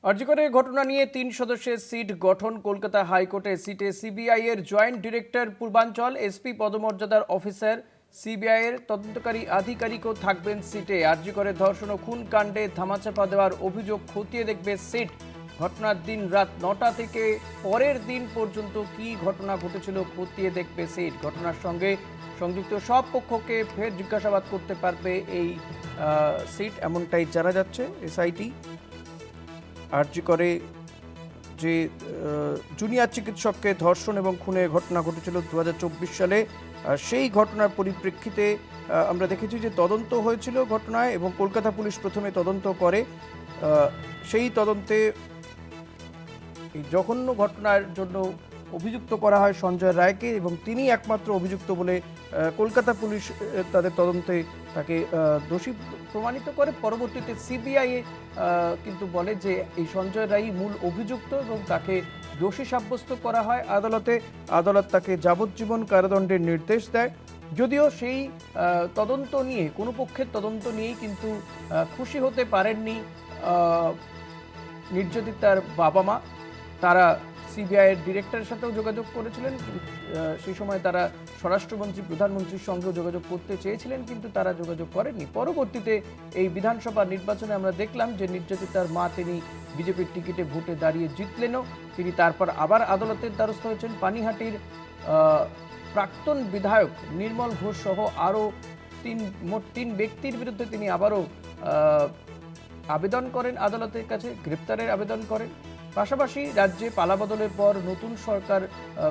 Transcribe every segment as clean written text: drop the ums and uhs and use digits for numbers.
আরজিকরের ঘটনা নিয়ে ৩ সদস্যের সিট গঠন। কলকাতা হাইকোর্টে সিটে সিবিআই এর জয়েন্ট ডিরেক্টর পূর্বাঞ্চল, এসপি পদমর্যাদার অফিসার, সিবিআই এর তদন্তকারী আধিকারিকও থাকবেন সিটে। আরজিকরের ধর্ষণ ও খুন কাণ্ডে ধামাচাপা দেওয়ার অভিযোগ খতিয়ে দেখবে সিট। ঘটনার দিন রাত ৯টা থেকে পরের দিন পর্যন্ত কি ঘটনা ঘটেছিল খতিয়ে দেখবে সিট। ঘটনার সঙ্গে সংযুক্ত সব পক্ষকে ফের জিজ্ঞাসাবাদ করতে পারবে এই সিট, এমনটাই জানা যাচ্ছে। এসআইটি আরজি করে যে জুনিয়র চিকিৎসককে ধর্ষণ এবং খুনের ঘটনা ঘটেছিল ২০২৪ সালে, সেই ঘটনার পরিপ্রেক্ষিতে আমরা দেখেছি যে তদন্ত হয়েছিল ঘটনায় এবং কলকাতা পুলিশ প্রথমে তদন্ত করে। সেই তদন্তে এই জঘন্য ঘটনার জন্য অভিযুক্ত করা হয় সঞ্জয় রায়কে এবং তিনি একমাত্র অভিযুক্ত বলে কলকাতা পুলিশ তাদের তদন্তে তাকে দোষী প্রমাণিত করে। পরবর্তীতে সিবিআই কিন্তু বলে যে এই সঞ্জয় রায় মূল অভিযুক্ত এবং তাকে দোষী সাব্যস্ত করা হয় আদালতে। আদালত তাকে যাবজ্জীবন কারাদণ্ডের নির্দেশ দেয়। যদিও সেই তদন্ত নিয়ে কোনো পক্ষের তদন্ত নিয়েই কিন্তু খুশি হতে পারেননি নির্যাতিতার বাবা মা। তারা সিবিআইয়ের ডিরেক্টরের সাথেও যোগাযোগ করেছিলেন, সেই সময় তারা স্বরাষ্ট্রমন্ত্রী প্রধানমন্ত্রীর সঙ্গেও যোগাযোগ করতে চেয়েছিলেন, কিন্তু তারা যোগাযোগ করেননি। পরবর্তীতে এই বিধানসভা নির্বাচনে আমরা দেখলাম যে নির্যাতিতার মা তিনি বিজেপির টিকিটে ভোটে দাঁড়িয়ে জিতলেনও। তিনি তারপর আবার আদালতের দ্বারস্থ হয়েছেন। পানিহাটির প্রাক্তন বিধায়ক নির্মল ঘোষ সহ আরও মোট তিন ব্যক্তির বিরুদ্ধে তিনি আবারও আবেদন করেন আদালতের কাছে, গ্রেপ্তারের আবেদন করেন। পাশাপাশি রাজ্যে পালাবদলের পর নতুন সরকার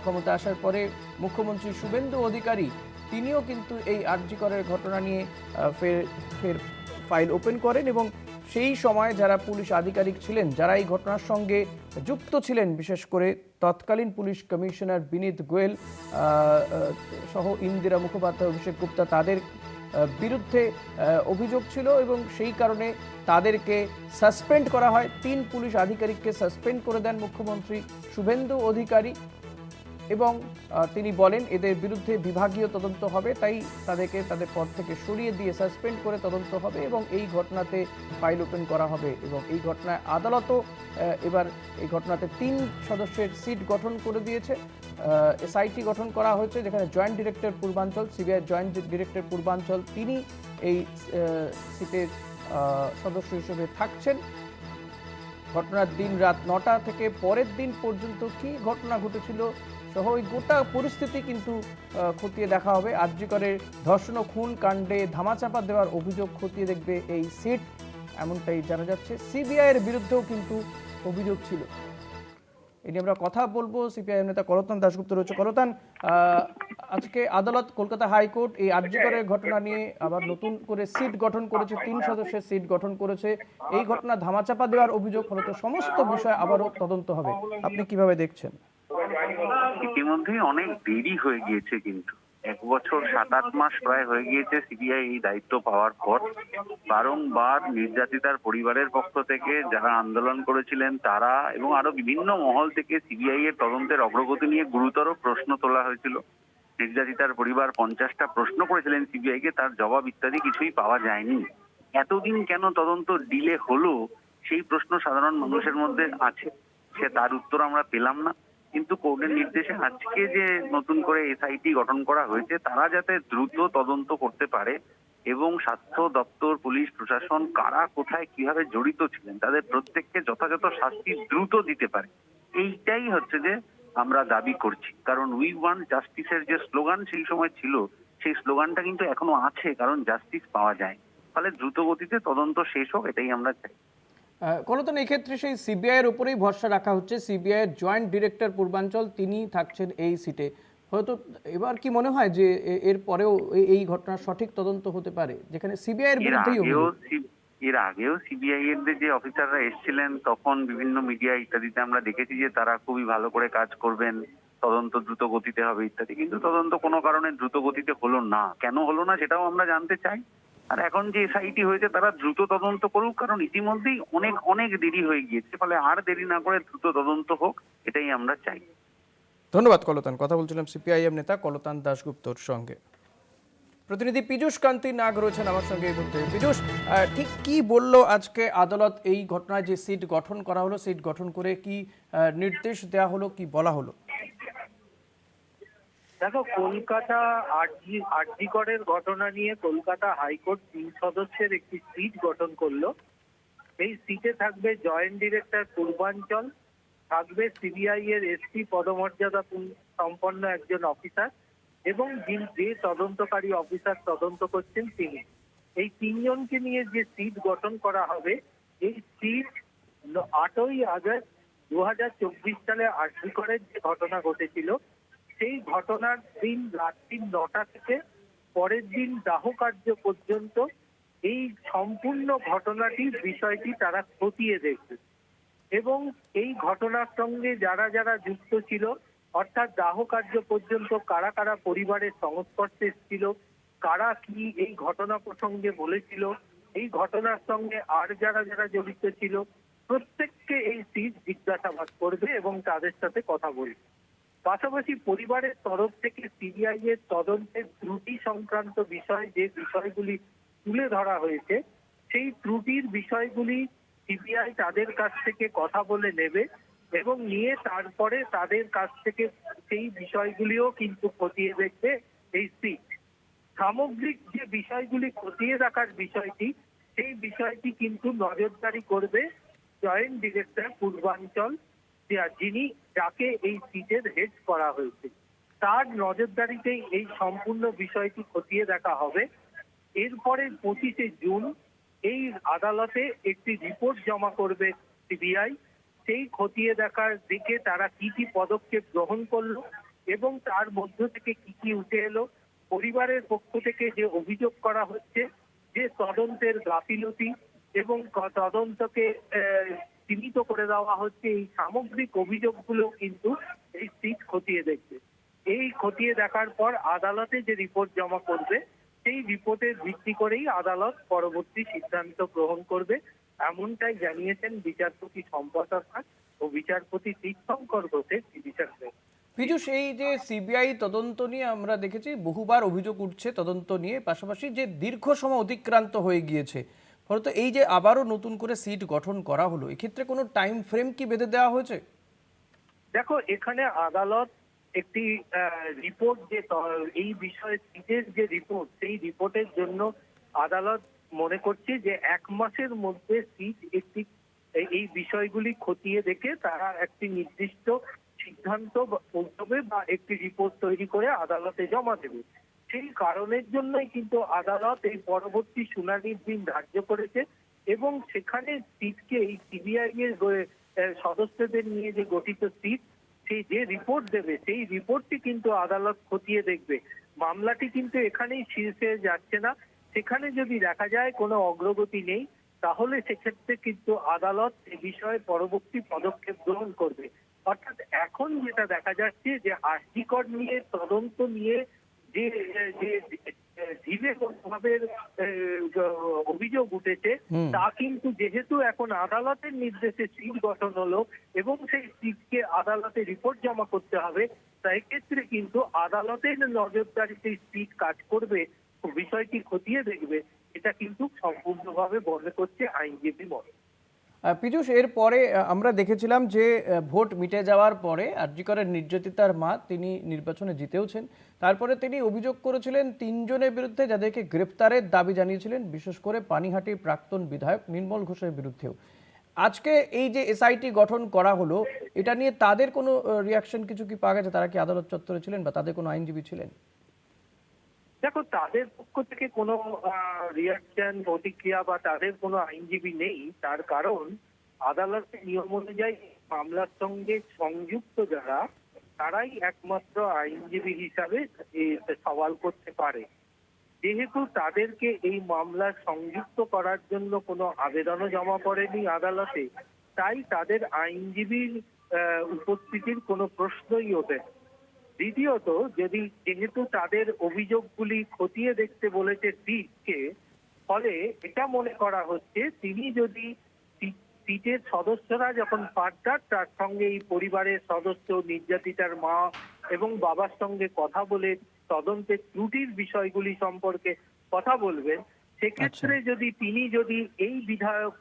ক্ষমতা আসার পরে মুখ্যমন্ত্রী শুভেন্দু অধিকারী তিনিও কিন্তু এই আরজিকরের ঘটনা নিয়ে ফের ফাইল ওপেন করেন এবং সেই সময় যারা পুলিশ আধিকারিক ছিলেন, যারা এই ঘটনার সঙ্গে যুক্ত ছিলেন, বিশেষ করে তৎকালীন পুলিশ কমিশনার বিনীত গোয়েল সহ ইন্দিরা মুখোপাধ্যায়, অভিষেক গুপ্তা, তাদের বিরুদ্ধে অভিযোগ ছিল এবং সেই কারণে তাদেরকে সাসপেন্ড করা হয়। ৩ পুলিশ আধিকারিককে সাসপেন্ড করে দেন মুখ্যমন্ত্রী শুভেন্দু অধিকারী এবং তিনি বলেন এদের বিরুদ্ধে বিভাগীয় তদন্ত হবে, তাই তাদেরকে তাদের পদ থেকে সরিয়ে দিয়ে সাসপেন্ড করে তদন্ত হবে এবং এই ঘটনাতে ফাইল ওপেন করা হবে। এবং এই ঘটনায় আদালতও এবার এই ঘটনাতে ৩ সদস্যের সিট গঠন করে দিয়েছে। এসআইটি গঠন করা হয়েছে, যেখানে জয়েন্ট ডিরেক্টর পূর্বাঞ্চল, সিবিআই জয়েন্ট ডিরেক্টর পূর্বাঞ্চল তিনি এই সিটের সদস্য হিসেবে থাকছেন। ঘটনার দিন রাত ৯টা থেকে পরের দিন পর্যন্ত কি ঘটনা ঘটেছিল সহ ওই গোটা পরিস্থিতি কিন্তু খতিয়ে দেখা হবে। আরজিকরের ধর্ষণ ও খুন কাণ্ডে ধামাচাপা দেওয়ার অভিযোগ খতিয়ে দেখবে এই সিট, এমনটাই জানা যাচ্ছে। সিবিআইয়ের বিরুদ্ধেও কিন্তু অভিযোগ ছিল। এ নিয়ে আমরা কথা বলবো। সিপিআইএম নেতা কলতান দাশগুপ্ত রয়েছে। কলতান, আজকে আদালত, কলকাতা হাইকোর্ট এই আরজিকরের ঘটনা নিয়ে আবার নতুন করে সিট গঠন করেছে, ৩ সদস্যের সিট গঠন করেছে। এই ঘটনা ধামাচাপা দেওয়ার অভিযোগ, ফলত সমস্ত বিষয় আবারও তদন্ত হবে। আপনি কিভাবে দেখছেন? ইতিমধ্যে অনেক দেরি হয়ে গিয়েছে, কিন্তু ১ বছর ৭-৮ মাস প্রায় হয়ে গিয়েছে সিবিআই এই দায়িত্ব পাওয়ার পর। বারংবার নির্যাতিতার পরিবারের পক্ষ থেকে যারা আন্দোলন করেছিলেন তারা এবং আরো বিভিন্ন মহল থেকে সিবিআই এর তদন্তের অগ্রগতি নিয়ে গুরুতর প্রশ্ন তোলা হয়েছিল। নির্যাতিতার পরিবার ৫০টা প্রশ্ন করেছিলেন সিবিআই কে, তার জবাব ইত্যাদি কিছুই পাওয়া যায়নি। এতদিন কেন তদন্ত ডিলে হলো, সেই প্রশ্ন সাধারণ মানুষের মধ্যে আছে, সে তার উত্তর আমরা পেলাম না। কিন্তু কোর্টের নির্দেশে আজকে যে নতুন করে এসআইটি গঠন করা হয়েছে, তারা যাতে দ্রুত তদন্ত করতে পারে এবং স্বাস্থ্য দপ্তর, পুলিশ প্রশাসন কারা কোথায় কিভাবে জড়িত ছিলেন তাদের প্রত্যেককে যথাযথ শাস্তি দ্রুত দিতে পারে, এইটাই হচ্ছে যে আমরা দাবি করছি। কারণ উই ওয়ান্ট জাস্টিসের যে স্লোগান সেই সময় ছিল, সেই স্লোগানটা কিন্তু এখনো আছে, কারণ জাস্টিস পাওয়া যায়। ফলে দ্রুত গতিতে তদন্ত শেষ হোক, এটাই আমরা চাই। কলতান, এই ক্ষেত্রে সেই সিবিআইয়ের উপরেই ভরসা রাখা হচ্ছে। সিবিআইয়ের জয়েন্ট ডিরেক্টর পূর্বাঞ্চল তিনি থাকছেন এই সিটে। হয়তো এবার কি মনে হয় যে এর পরেও এই ঘটনার সঠিক তদন্ত হতে পারে, যেখানে সিবিআইয়ের বিরুদ্ধেই অভিযোগ? এর আগেও সিবিআই এর যে অফিসাররা এসেছিলেন তখন বিভিন্ন মিডিয়া ইত্যাদিতে আমরা দেখেছি যে তারা খুবই ভালো করে কাজ করবেন, তদন্ত দ্রুত গতিতে হবে ইত্যাদি, কিন্তু তদন্ত কোনো কারণে দ্রুত গতিতে হলো না। কেন হলো না সেটাও আমরা জানতে চাই। আর এখন যে এসআইটি হয়েছে তারা দ্রুত তদন্ত করুক, কারণ ইতিমধ্যেই অনেক অনেক দেরি হয়ে গিয়েছে। ফলে আর দেরি না করে দ্রুত তদন্ত হোক, এটাই আমরা চাই। ধন্যবাদ কলতান। কথা বলছিলাম সিপিআইএম নেতা কলতান দাশগুপ্তর সঙ্গে। প্রতিনিধি পীযূষ কান্তি নাগ রয়েছেন আমার সঙ্গে এই মুহূর্তে। পীযূষ, ঠিক কি বললো আজকে আদালত এই ঘটনায় যে সিট গঠন করা হলো, সিট গঠন করে কি নির্দেশ দেওয়া হলো, কি বলা হলো? দেখো, কলকাতা আরজিকরের ঘটনা নিয়ে কলকাতা হাইকোর্ট 3 সদস্যের একটি সিট গঠন করলো। এই সিটে থাকবে জয়েন্ট ডিরেক্টর পূর্বাঞ্চল, থাকবে সিবিআই এর এসপি পদমর্যাদা সম্পন্ন একজন অফিসার এবং যে তদন্তকারী অফিসার তদন্ত করছেন তিনি। এই তিনজনকে নিয়ে যে সিট গঠন করা হবে, এই সিট 8ই আগস্ট 2024 সালে আরজিকরের যে ঘটনা ঘটেছিল সেই ঘটনার দিন রাত্রি 9টা থেকে পরের দিন দাহ কার্য পর্যন্ত এই সম্পূর্ণ ঘটনাটির বিষয়টি তারা খতিয়ে দেখবে এবং এই ঘটনার সঙ্গে যারা যারা যুক্ত ছিল, অর্থাৎ দাহ কার্য পর্যন্ত কারা কারা পরিবারের সংস্পর্শে ছিল, কারা কি এই ঘটনা প্রসঙ্গে বলেছিল, এই ঘটনার সঙ্গে আর যারা যারা জড়িত ছিল, প্রত্যেককে এই সিট জিজ্ঞাসাবাদ করবে এবং তাদের সাথে কথা বলবে। পাশাপাশি পরিবারের তরফ থেকে সিবিআই এর তদন্তের ত্রুটি সংক্রান্ত বিষয় যে বিষয়গুলি তুলে ধরা হয়েছে, সেই ত্রুটির বিষয়গুলি সিবিআই তাদের কাছ থেকে কথা বলে নেবে এবং নিয়ে তারপরে তাদের কাছ থেকে সেই বিষয়গুলিও কিন্তু খতিয়ে দেখবে এই সিট। সামগ্রিক যে বিষয়গুলি খতিয়ে রাখার বিষয়টি, সেই বিষয়টি কিন্তু নজরদারি করবে জয়েন্ট ডিরেক্টর পূর্বাঞ্চল, যাকে এই সিটের হেড করা হয়েছে। তার নজরদারিতেই এই সম্পূর্ণ বিষয়টি খতিয়ে দেখা হবে। এরপরে 25শে জুন এই আদালতে একটি রিপোর্ট জমা করবে সিবিআই। সেই খতিয়ে দেখার দিকে তারা কি কি পদক্ষেপ গ্রহণ করলো এবং তার মধ্য থেকে কি কি উঠে এলো। পরিবারের পক্ষ থেকে যে অভিযোগ করা হচ্ছে যে তদন্তের গাফিলতি এবং তদন্তকে সীমিত করে দেওয়া হচ্ছে, এই সামগ্রিক অভিযোগগুলো কিন্তু এই সিট খতিয়ে দেখবে। এই খতিয়ে দেখার পর আদালতে যে রিপোর্ট জমা করবে, সেই রিপোর্টের ভিত্তি করেই আদালত পরবর্তী সিদ্ধান্ত গ্রহণ করবে, এমনটাই জানিয়েছেন বিচারপতি সম্পদ হাসান ও বিচারপতি তীর্থঙ্কর ঘোষের বিচারপীঠ। পীযূষ, এই যে সিবিআই তদন্ত নিয়ে আমরা দেখেছি বহুবার অভিযোগ উঠছে তদন্ত নিয়ে, পাশাপাশি যে দীর্ঘ সময় অতিক্রান্ত হয়ে গিয়েছে, ফলত এই যে আবারও নতুন করে সিট গঠন করা হলো, এক্ষেত্রে কোনো টাইম ফ্রেম কি বেঁধে দেওয়া হয়েছে? দেখো, এখানে আদালত একটি রিপোর্ট যে এই বিষয়ে সিটের যে রিপোর্ট, সেই রিপোর্টের জন্য আদালত মনে করছে যে 1 মাসের মধ্যে সিট একটি এই বিষয়গুলি খতিয়ে দেখে তারা একটি নির্দিষ্ট সিদ্ধান্ত পৌঁছবে বা একটি রিপোর্ট তৈরি করে আদালতে জমা দেবে। সেই কারণের জন্যই কিন্তু আদালত এই পরবর্তী শুনানির দিন ধার্য করেছে এবং সেখানে সিটকে এই সিবিআই এর সদস্যদের নিয়ে যে গঠিত সিট, সেই যে রিপোর্ট দেবে সেই রিপোর্টটি কিন্তু আদালত খতিয়ে দেখবে। মামলাটি কিন্তু এখানেই শীর্ষে যাচ্ছে না। সেখানে যদি দেখা যায় কোনো অগ্রগতি নেই, তাহলে সেক্ষেত্রে কিন্তু আদালত এ বিষয়ে পরবর্তী পদক্ষেপ গ্রহণ করবে। অর্থাৎ এখন যেটা দেখা যাচ্ছে যে আরজিকর নিয়ে তদন্ত নিয়ে যে যে ধীরে ভাবে অভিযোগ উঠেছে, তা কিন্তু যেহেতু এখন আদালতের নির্দেশে সিট গঠন হলো এবং সেই সিটকে আদালতে রিপোর্ট জমা করতে হবে, তাই ক্ষেত্রে কিন্তু আদালতের নজরদারিতে সিট কাজ করবে, বিষয়টি খতিয়ে দেখবে, এটা কিন্তু সম্পূর্ণভাবে মনে করছে আইনজীবী মত। পীযূষ, এরপরে আমরা দেখেছিলাম যে ভোট মিটে যাওয়ার পরে আরজিকরের নির্যাতিতার মা তিনি নির্বাচনে জিতেওছেন। তারপরে তিনি অভিযোগ করেছিলেন 3 জনের বিরুদ্ধে, যাদেরকে গ্রেপ্তারের দাবি জানিয়েছিলেন, বিশেষ করে পানিহাটির প্রাক্তন বিধায়ক নির্মল ঘোষের বিরুদ্ধেও। আজকে এই যে এসআইটি গঠন করা হলো, এটা নিয়ে তাদের কোনো রিয়াকশন কিছু কি পাওয়া গেছে? তারা কি আদালত চত্বরে ছিলেন বা তাদের কোনো আইনজীবী ছিলেন? দেখো, তাদের পক্ষ থেকে কোনো রিয়াকশন, প্রতিক্রিয়া বা তাদের কোনো আইনজীবী নেই। তার কারণ আদালতের নিয়ম অনুযায়ী মামলার সঙ্গে সংযুক্ত যারা, তারাই একমাত্র আইনজীবী হিসাবে সওয়াল করতে পারে। যেহেতু তাদেরকে এই মামলায় সংযুক্ত করার জন্য কোনো আবেদনও জমা পড়েনি আদালতে, তাই তাদের আইনজীবীর উপস্থিতির কোনো প্রশ্নই ওঠে না। দ্বিতীয়ত, যেহেতু তাদের অভিযোগগুলি খতিয়ে দেখতে বলেছে সিটকে, ফলে এটা মনে করা হচ্ছে তিনি যদি সিটের সদস্যরা যখন ফার্দার তার সঙ্গে এই পরিবারের সদস্য, নির্যাতিতার মা এবং বাবার সঙ্গে কথা বলে তদন্তের ত্রুটির বিষয়গুলি সম্পর্কে কথা বলবেন, সেক্ষেত্রে যদি এই বিধায়ক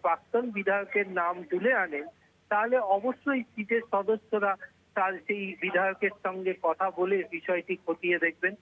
প্রাক্তন বিধায়কের নাম তুলে আনেন, তাহলে অবশ্যই সিটের সদস্যরা তার সেই বিধায়কের সঙ্গে কথা বলে বিষয়টি খতিয়ে দেখবেন।